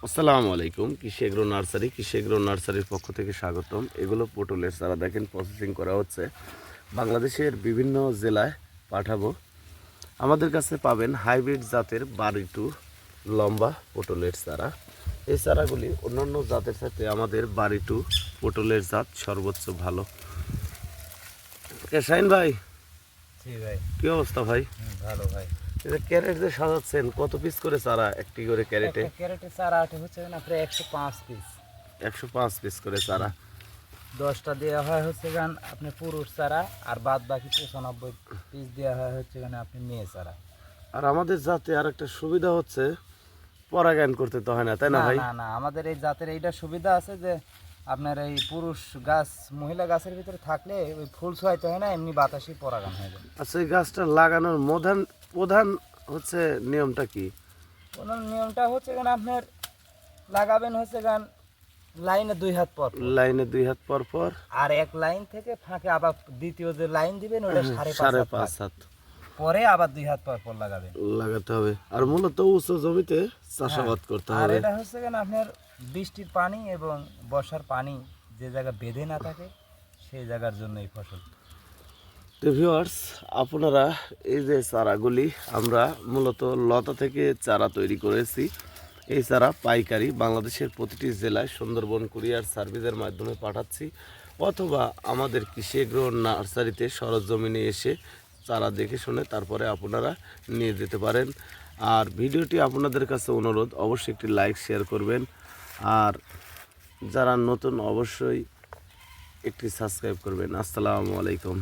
আসসালামু আলাইকুম। কৃষি এগ্রো নার্সারি, কৃষি এগ্রো নার্সারির পক্ষ থেকে স্বাগতম। এগুলো পটলের চারা, দেখেন প্রসেসিং করা হচ্ছে। বাংলাদেশের বিভিন্ন জেলায় পাঠাবো। আমাদের কাছে পাবেন হাইব্রিড জাতের 12 লম্বা পটলের চারা। এই চারাগুলি অন্যান্য জাতের সাথে আমাদের 12 পটলের জাত সর্বোচ্চ ভালো। শাহিন ভাই, জি ভাই। কি অবস্থা ভাই? ভালো ভাই। এটা ক্যারেট যে সাজাচ্ছেন, কত পিস করে চারা একটি করে ক্যারেটে? একটা ক্যারেটের চারা হচ্ছে না প্রায় 105 পিস। 105 পিস করে চারা। 10টা দেওয়া হয় হচ্ছে গান আপনি পুরুষ চারা, আর বাদ বাকি 95 পিস দেওয়া হয় হচ্ছে গান আপনি মেয়ে চারা। আর আমাদের জাতে আর একটা সুবিধা হচ্ছে, পরাগায়ন করতে তো হয় না, তাই না ভাই? না না, আমাদের এই জাতের এইটা সুবিধা আছে যে আপনার এই পুরুষ গাছ মহিলা গাছের ভিতরে থাকলে ওই ফুল ছোঁয়াইতে হয় না, এমনি বাতাসই পরাগান হয়ে যায়। আচ্ছা, এই গাছটা লাগানোর প্রধান হচ্ছে নিয়মটা কি? কোনো নিয়মটা হচ্ছে গান আপনার লাগাবেন হচ্ছে গান লাইনে 2 হাত পর পর। লাইনে 2 হাত পর পর। আর এক লাইন থেকে ফাঁকে আবার দ্বিতীয় যে লাইন দিবেন ওটা 5.5 হাত পরে আবার 2 হাত পর পর লাগাবেন। লাগাতে হবে। আর মূলত উঁচু জমিতে চাষাবাদ করতে আর হবে। এটা হচ্ছে কেন আপনার বৃষ্টির পানি এবং বর্ষার পানি যে জায়গা বেঁধে না থাকে সেই জায়গার জন্য এই ফসল। তো ভিউয়ার্স, আপনারা এই যে চারাগুলি আমরা মূলত লতা থেকে চারা তৈরি করেছি। এই চারা পাইকারি বাংলাদেশের প্রতিটি জেলায় সুন্দরবন কুরিয়ার সার্ভিসের মাধ্যমে পাঠাচ্ছি, অথবা আমাদের কৃষি এগ্রো নার্সারিতে সরজমিনে এসে চারা দেখে শুনে তারপরে আপনারা নিয়ে যেতে পারেন। আর ভিডিওটি আপনাদের কাছে অনুরোধ, অবশ্যই একটি লাইক শেয়ার করবেন। আর যারা নতুন অবশ্যই একটি সাবস্ক্রাইব করবেন। আসসালামু আলাইকুম।